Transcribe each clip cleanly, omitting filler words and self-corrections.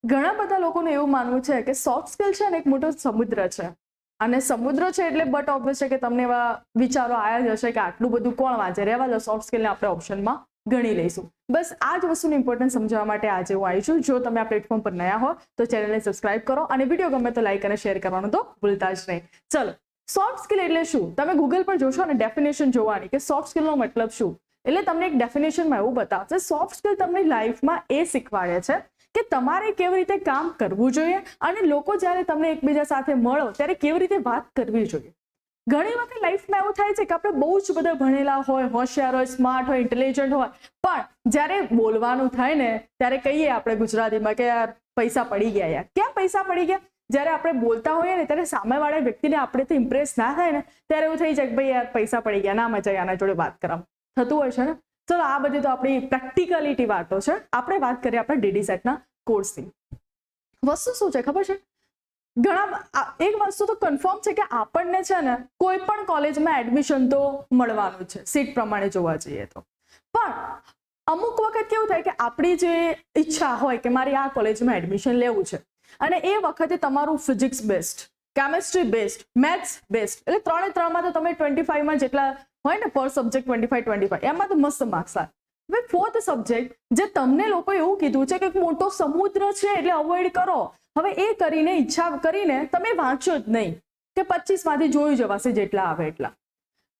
ઘણા બધા લોકોનું એવું માનવું છે કે સોફ્ટ સ્કિલ છે ને એક મોટો સમુદ્ર છે અને સમુદ્ર છે એટલે બટ ઓબ્વિયસ છે કે તમને એવા વિચારો આવ્યા જ હશે કે આટલું બધું કોણ વાંચે, રહેવા દો, સોફ્ટ સ્કિલને આપણે ઓપ્શનમાં ગણી લઈશું. બસ આ જ વસ્તુનું ઇમ્પોર્ટન્સ સમજાવવા માટે આજે હું આવી છું. જો તમે આ પ્લેટફોર્મ પર નયા હો તો ચેનલને સબસ્ક્રાઇબ કરો અને વિડીયો ગમે તો લાઈક અને શેર કરવાનું તો ભૂલતા જ નહીં. ચલો, સોફ્ટ સ્કિલ એટલે શું? તમે ગૂગલ પર જોશો અને ડેફિનેશન જોવાની કે સોફ્ટ સ્કિલનો મતલબ શું, એટલે તમને એક ડેફિનેશનમાં એવું બતાવશે. સોફ્ટ સ્કિલ તમને લાઈફમાં એ શીખવાડે છે કે તમારે કેવી રીતે કામ કરવું જોઈએ અને લોકો જ્યારે તમને એકબીજા સાથે મળો ત્યારે કેવી રીતે વાત કરવી જોઈએ. ઘણી વખત લાઈફમાં એવું થાય છે કે આપણે બહુ જ બધા ભણેલા હોય, હોશિયાર હોય, સ્માર્ટ હોય, ઇન્ટેલિજન્ટ હોય, પણ જ્યારે બોલવાનું થાય ને ત્યારે કહીએ આપણે ગુજરાતીમાં કે યાર પૈસા પડી ગયા. યાર ક્યાં પૈસા પડી ગયા? જ્યારે આપણે બોલતા હોઈએ ને ત્યારે સામેવાળા વ્યક્તિને આપણેથી ઇમ્પ્રેસ ના થાય ને ત્યારે એવું થઈ જાય કે ભાઈ યાર પૈસા પડી ગયા, ના મજા આના જોડે વાત કરવા થતું હોય છે ને. ચલો, આ બધી તો આપણી પ્રેક્ટિકલિટી વાતો છે. આપણે વાત કરીએ આપણા ડીડી સેટના કોર્સની. વસ્તુ શું છે ખબર છે? એક વસ્તુ તો કન્ફર્મ છે કે આપણને છે ને કોઈ પણ કોલેજમાં એડમિશન તો મળવાનું છે સીટ પ્રમાણે જોવા જઈએ તો. પણ અમુક વખત કેવું થાય કે આપણી જે ઈચ્છા હોય કે મારી આ કોલેજમાં એડમિશન લેવું છે અને એ વખતે તમારું physics best, chemistry best, maths best, એટલે 3 તો તમે 25માં જેટલા હોય ને પર સબ્જેક્ટ 25 એમાં તો મસ્ત માર્ક્સ આવે. હવે ફોર્થ સબ્જેક્ટ જે તમને લોકો એવું કીધું છે કે મોટો સમુદ્ર છે એટલે અવોઇડ કરો, હવે એ કરીને ઈચ્છા કરીને તમે વાંચો જ નહીં કે 25માંથી જોઈ જવાશે જેટલા આવે એટલા.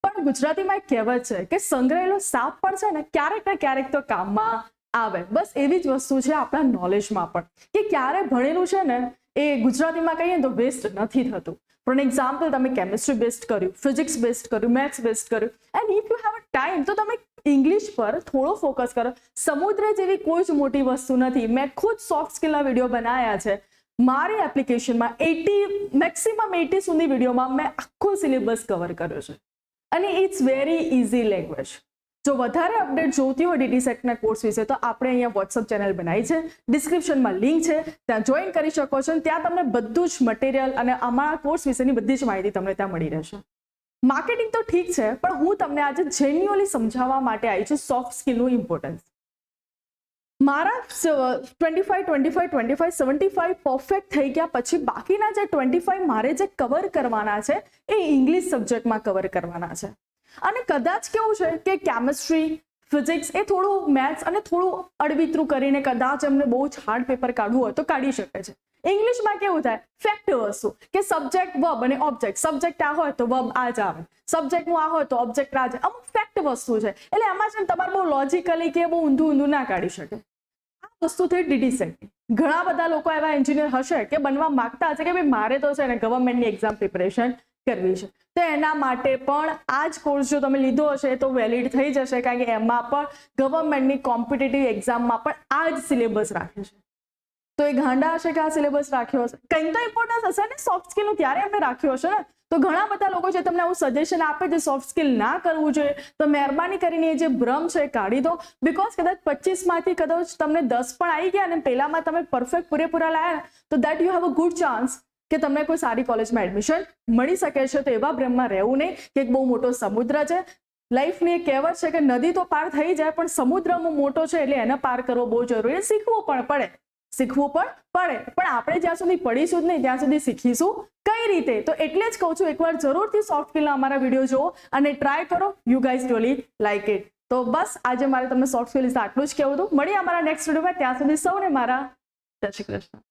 પણ ગુજરાતીમાં એક કહેવત છે કે સંગ્રહેલો સાપ પણ છે ને ક્યારેક ને ક્યારેક તો કામમાં આવે. બસ એવી જ વસ્તુ છે આપણા નોલેજમાં પણ કે ક્યારે ભણેલું છે ને એ ગુજરાતીમાં કહીએ તો વેસ્ટ નથી થતું. ફોર એન એક્ઝામ્પલ, તમે કેમિસ્ટ્રી બેસ્ટ કર્યું, ફિઝિક્સ બેસ્ટ કર્યું, મેથ્સ બેસ્ટ કર્યું, and if you have a time તો તમે ઇંગ્લિશ પર થોડો ફોકસ કરો. સમુદ્ર જેવી કોઈ જ મોટી વસ્તુ નથી. મેં ખુદ સોફ્ટ સ્કિલના વિડીયો બનાવ્યા છે. મારી એપ્લિકેશનમાં 80 મેક્સિમમ 80 સુધી વિડીયોમાં મેં આખો સિલેબસ કવર કર્યો છે અને ઇટ્સ વેરી ઇઝી લેંગ્વેજ. જો વધારે અપડેટ જોતી હોય ડીડી સેટના કોર્સ વિશે તો આપણે અહીંયા વોટ્સઅપ ચેનલ બનાવી છે, ડિસ્ક્રિપ્શનમાં લિંક છે, ત્યાં જોઈન કરી શકો છો. ત્યાં તમને બધું જ મટીરિયલ અને અમારા કોર્સ વિશેની બધી જ માહિતી તમને ત્યાં મળી રહેશે. માર્કેટિંગ તો ઠીક છે, પણ હું તમને આજે જેન્યુઅલી સમજાવવા માટે આવી છું સોફ્ટ સ્કિલનું ઇમ્પોર્ટન્સ. મારા 25 75 પરફેક્ટ થઈ ગયા પછી બાકીના જે 25 મારે જે કવર કરવાના છે એ ઇંગ્લિશ સબ્જેક્ટમાં કવર કરવાના છે. અને કદાચ કેવું છે કે કેમિસ્ટ્રી, ફિઝિક્સ એ થોડું મેથ્સ અને થોડું અડવિતરું કરીને કદાચ એમને બહુ જ હાર્ડ પેપર કાઢવું હોય તો કાઢી શકે છે. ઇંગ્લિશમાં કેવું થાય, ફેક્ટ વસ્તુ કે સબ્જેક્ટ, વર્બ અને ઓબ્જેક્ટ. સબ્જેક્ટ આ હોય તો વર્બ આ જ આવે, સબ્જેક્ટનું આ હોય તો ઓબ્જેક્ટ આ જ. અમુક ફેક્ટ વસ્તુ છે એટલે એમાં છે તમારે બહુ લોજિકલી કે બહુ ઊંધું ના કાઢી શકે. આ વસ્તુ થઈ ડીડી સેટ. ઘણા બધા લોકો એવા એન્જિનિયર હશે કે બનવા માંગતા હશે કે ભાઈ મારે તો છે ને ગવર્મેન્ટની એક્ઝામ પ્રિપરેશન કરવી છે, તો એના માટે પણ આ જ કોર્સ જો તમે લીધો હશે તો વેલિડ થઈ જશે, કારણ કે એમાં પણ ગવર્મેન્ટની કોમ્પિટિટિવ એક્ઝામમાં પણ આ જ સિલેબસ રાખે છે. તો એ ગાંડા હશે કે આ સિલેબસ રાખ્યો હશે, કંઈ તો ઇમ્પોર્ટન્સ હશે ને સોફ્ટ સ્કિલનું, ત્યારે એમને રાખ્યો હશે ને. તો ઘણા બધા લોકો છે તમને આવું સજેશન આપે છે સોફ્ટ સ્કિલ ના કરવું જોઈએ, તો મહેરબાની કરીને એ જે ભ્રમ છે એ કાઢી દો. બિકોઝ કદાચ 25માંથી કદાચ તમને 10 પણ આવી ગયા અને પહેલામાં તમે પરફેક્ટ પૂરેપૂરા લાયા તો that you have a good chance કે તમને કોઈ સારી કોલેજમાં એડમિશન મળી શકે છે. તો એવા ભ્રમમાં રહેવું નહીં કે એક બહુ મોટો સમુદ્ર છે. લાઈફની એક કહેવત છે કે નદી તો પાર થઈ જાય પણ સમુદ્રમાં મોટો છે એટલે એને પાર કરવો બહુ જરૂરી. શીખવું પણ પડે, પણ આપણે જ્યાં સુધી પડીશું જ નહીં ત્યાં સુધી શીખીશું કઈ રીતે? તો એટલે જ કહું છું એકવાર જરૂરથી સોફ્ટ સ્કિલના અમારા વિડીયો જુઓ અને ટ્રાય કરો. You guys really like it. તો બસ આજે મારે તમને સોફ્ટ સ્કિલ આટલું જ કહેવું હતું. મળીએ અમારા નેક્સ્ટ વિડીયોમાં. ત્યાં સુધી સૌને મારા જય શ્રી કૃષ્ણ.